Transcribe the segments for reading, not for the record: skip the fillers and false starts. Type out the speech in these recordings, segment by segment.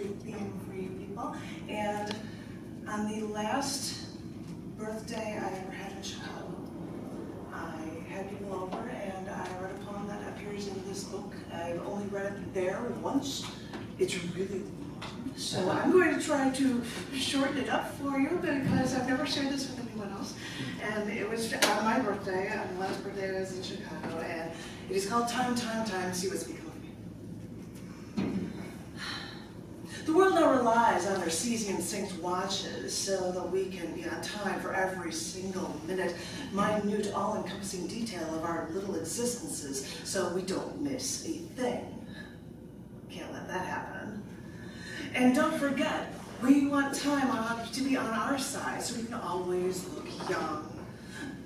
treat theme for you people. And on the last birthday I ever had in Chicago, I had people over and I read a poem that appears in this book. I've only read it there once. It's really long, so I'm going to try to shorten it up for you because I've never shared this with anyone else. And it was on my birthday, on the last birthday I was in Chicago, and it is called Time, Time, Time, See What's Become of Me. The world now relies on their Cesium-synced watches so that we can be on time for every single minute, minute, all-encompassing detail of our little existences so we don't miss a thing. Can't let that happen. And don't forget, we want time to be on our side so we can always look young.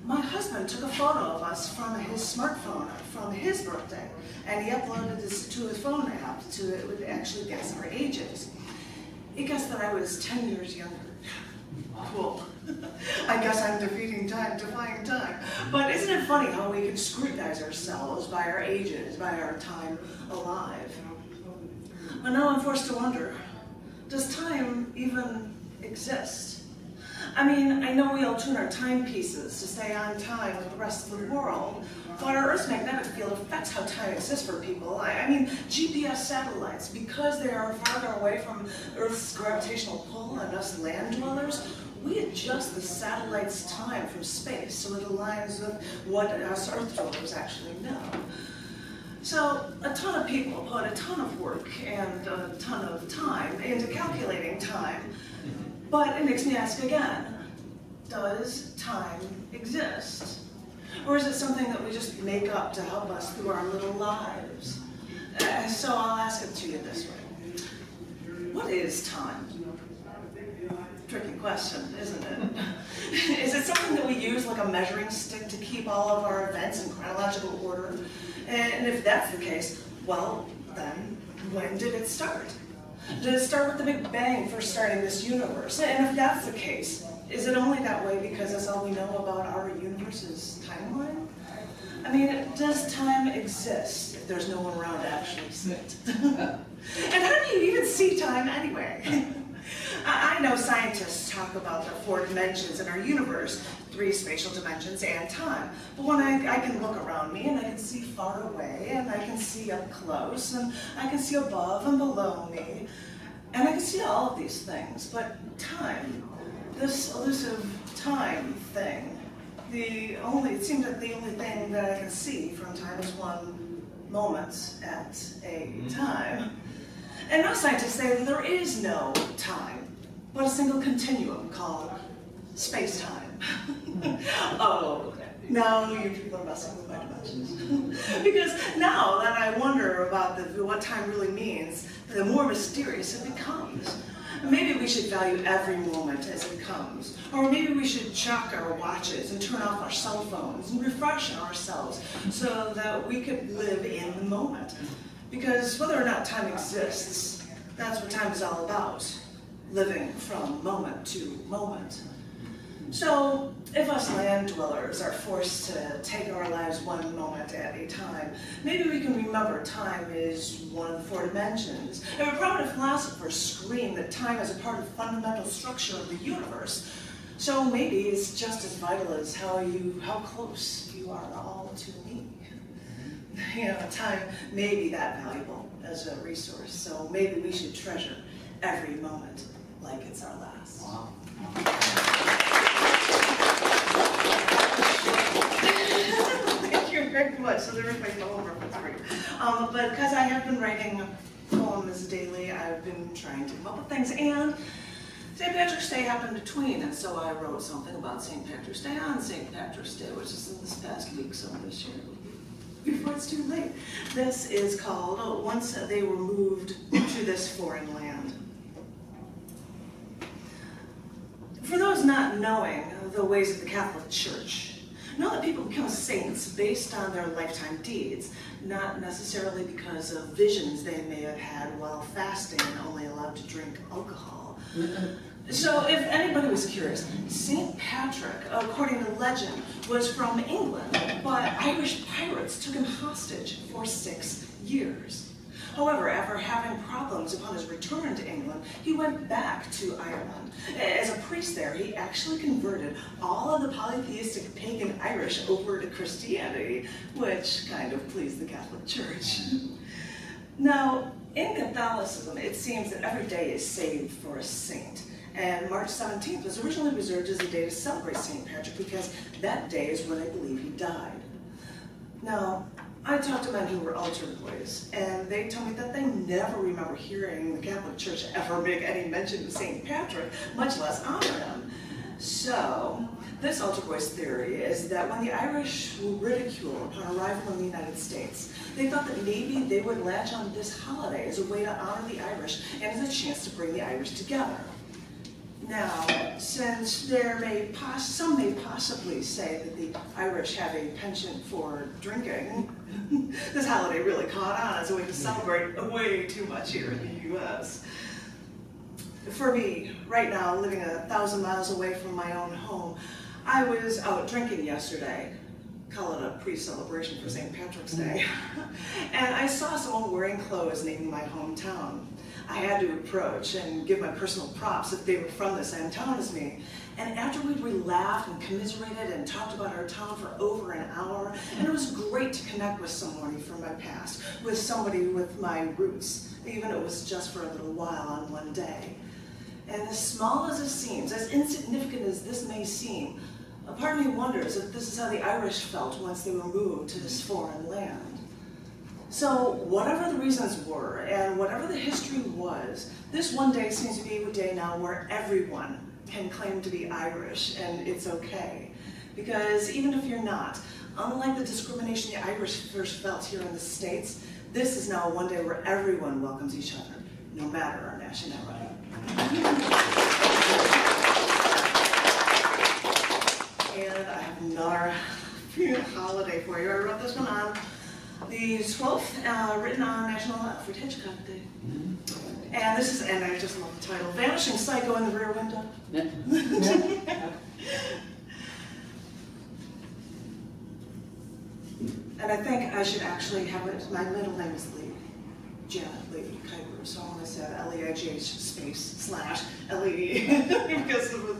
My husband took a photo of us from his smartphone from his birthday, and he uploaded this to his phone app it would actually guess our ages. It guessed that I was 10 years younger. Cool. I guess I'm defying time. But isn't it funny how we can scrutinize ourselves by our ages, by our time alive? But now I'm forced to wonder, does time even exist? I mean, I know we all tune our timepieces to stay on time with the rest of the world, but our Earth's magnetic field affects how time exists for people. I mean, GPS satellites, because they are farther away from Earth's gravitational pull and us land dwellers, we adjust the satellite's time from space so it aligns with what us Earth dwellers actually know. So a ton of people put a ton of work and a ton of time into calculating time. But it makes me ask again, does time exist? Or is it something that we just make up to help us through our little lives? So I'll ask it to you this way. What is time? Tricky question, isn't it? Is it something that we use like a measuring stick to keep all of our events in chronological order? And if that's the case, well, then when did it start? Did it start with the Big Bang for starting this universe? And if that's the case, is it only that way because that's all we know about our universe's timeline? I mean, does time exist if there's no one around to actually see it? And how do you even see time anyway? I know scientists talk about the 4 dimensions in our universe, 3 spatial dimensions and time. But when I can look around me and I can see far away and I can see up close and I can see above and below me and I can see all of these things. But time, this elusive time thing, it seems like the only thing that I can see from time is one moment at a time. And now scientists say that there is no time, but a single continuum called space-time. Oh, now you people are messing with my dimensions. Because now that I wonder about what time really means, the more mysterious it becomes. Maybe we should value every moment as it comes. Or maybe we should check our watches and turn off our cell phones and refresh ourselves so that we could live in the moment. Because whether or not time exists, that's what time is all about, living from moment to moment. So, if us land dwellers are forced to take our lives one moment at a time, maybe we can remember time is one of the 4 dimensions. And prominent philosophers scream that time is a part of the fundamental structure of the universe. So maybe it's just as vital as how close you are all to me. You know, time may be that valuable as a resource, so maybe we should treasure every moment like it's our last. Wow. Thank you very much. So there is my poem reference for you. But because I have been writing poems daily, I've been trying to come up with things, and St. Patrick's Day happened between, and so I wrote something about St. Patrick's Day on St. Patrick's Day, which is in this past week, so I'm going to share it with you before it's too late. This is called Once They Were Moved to This Foreign Land. For those not knowing the ways of the Catholic Church, know that people become saints based on their lifetime deeds, not necessarily because of visions they may have had while fasting and only allowed to drink alcohol. So if anybody was curious, St. Patrick, according to legend, was from England, but Irish pirates took him hostage for 6 years. However, after having problems upon his return to England, he went back to Ireland. As a priest there, he actually converted all of the polytheistic pagan Irish over to Christianity, which kind of pleased the Catholic Church. Now, in Catholicism, it seems that every day is saved for a saint. And March 17th was originally reserved as a day to celebrate St. Patrick because that day is when I believe he died. Now, I talked to men who were altar boys, and they told me that they never remember hearing the Catholic Church ever make any mention of St. Patrick, much less honor him. So, this altar boy's theory is that when the Irish were ridiculed upon arrival in the United States, they thought that maybe they would latch on this holiday as a way to honor the Irish and as a chance to bring the Irish together. Now, since some may possibly say that the Irish have a penchant for drinking, this holiday really caught on as a way to celebrate way too much here in the U.S. For me, right now, living 1,000 miles away from my own home, I was out drinking yesterday, call it a pre-celebration for St. Patrick's Day, and I saw someone wearing clothes named my hometown. I had to approach and give my personal props if they were from the same town as me. And afterward, we laughed and commiserated and talked about our town for over an hour. And it was great to connect with somebody from my past, with somebody with my roots, even if it was just for a little while on one day. And as small as it seems, as insignificant as this may seem, a part of me wonders if this is how the Irish felt once they were moved to this foreign land. So whatever the reasons were, and whatever the history was, this one day seems to be a day now where everyone can claim to be Irish, and it's okay. Because even if you're not, unlike the discrimination the Irish first felt here in the States, this is now one day where everyone welcomes each other, no matter our nationality. And I have another holiday for you. I wrote this one on the 12th, written on National Alfred Hitchcock Day. And this is, and I just love the title, Vanishing Psycho in the Rear Window. And I think I should actually have it, my middle name is Lee, Janet Kuypers, so I want to say Leigh space / L-E, because it was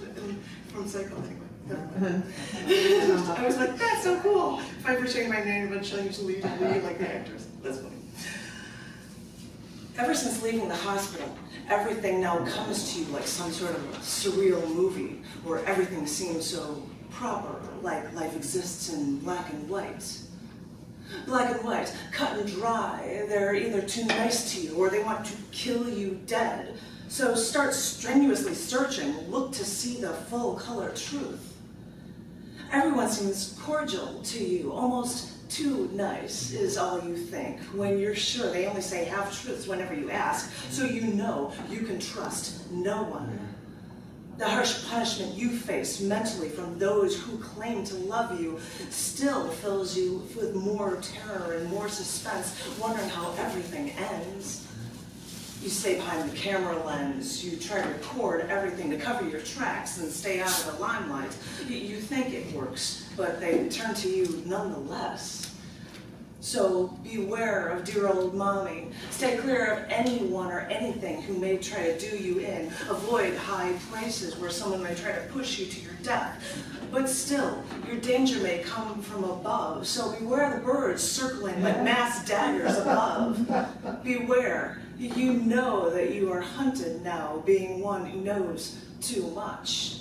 from Psycho anyway. I was like, that's so cool. If I ever change my name, eventually I'll use Lee to Lee like the actors. That's funny. Ever since leaving the hospital, everything now comes to you like some sort of a surreal movie where everything seems so proper, like life exists in black and white. Black and white, cut and dry. They're either too nice to you or they want to kill you dead. So start strenuously searching, look to see the full color truth. Everyone seems cordial to you, almost too nice is all you think. When you're sure they only say half-truths whenever you ask, so you know you can trust no one. The harsh punishment you face mentally from those who claim to love you still fills you with more terror and more suspense, wondering how everything ends. You stay behind the camera lens, you try to record everything to cover your tracks and stay out of the limelight. You think it works, but they turn to you nonetheless. So beware of dear old mommy. Stay clear of anyone or anything who may try to do you in. Avoid high places where someone may try to push you to your death. But still, your danger may come from above, so beware the birds circling like mass daggers above. Beware. You know that you are hunted now, being one who knows too much.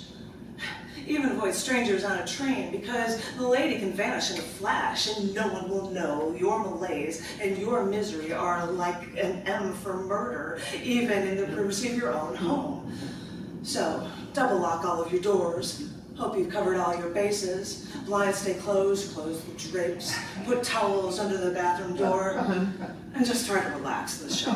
Even avoid strangers on a train, because the lady can vanish in a flash and no one will know your malaise and your misery are like an M for murder, even in the privacy of your own home. So, double lock all of your doors. Hope you've covered all your bases. Blinds stay closed, close the drapes, put towels under the bathroom door, and just try to relax this show.